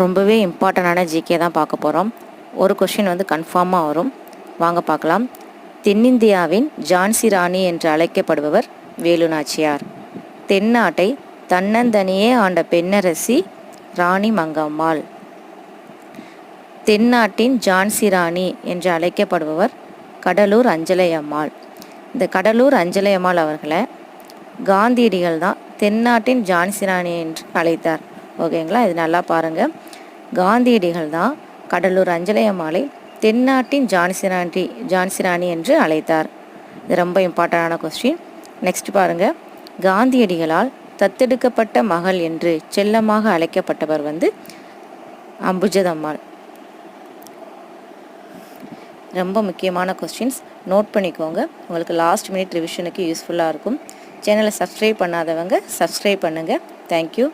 ரொம்பவே இம்பார்ட்டண்டான ஜிகே தான் பார்க்க போகிறோம். ஒரு கொஷின் வந்து கன்ஃபார்மாக வரும். வாங்க பார்க்கலாம். தென்னிந்தியாவின் ஜான்சி ராணி என்று அழைக்கப்படுபவர் வேலு நாச்சியார். தென்னாட்டை தன்னந்தனியே ஆண்ட பெண்ணரசி ராணி மங்கம்மாள். தென்னாட்டின் ஜான்சி ராணி என்று அழைக்கப்படுபவர் கடலூர் அஞ்சலை அம்மாள். இந்த கடலூர் அஞ்சலை அம்மாள் அவர்களை காந்தியடிகள் தான் தென்னாட்டின் ஜான்சி ராணி என்று அழைத்தார். ஓகேங்களா, இது நல்லா பாருங்கள். காந்தியடிகள் தான் கடலூர் அஞ்சலை அம்மாளை தென்னாட்டின் ஜான்சி ராணி என்று அழைத்தார். இது ரொம்ப இம்பார்ட்டண்டான கொஸ்டின். நெக்ஸ்ட் பாருங்கள். காந்தியடிகளால் தத்தெடுக்கப்பட்ட மகள் என்று செல்லமாக அழைக்கப்பட்டவர் வந்து அம்புஜதம்மாள். ரொம்ப முக்கியமான கொஸ்டின்ஸ், நோட் பண்ணிக்கோங்க. உங்களுக்கு லாஸ்ட் மினிட் ரிவிஷனுக்கு யூஸ்ஃபுல்லாக இருக்கும். சேனலை சப்ஸ்கிரைப் பண்ணாதவங்க சப்ஸ்கிரைப் பண்ணுங்கள். தேங்க்யூ.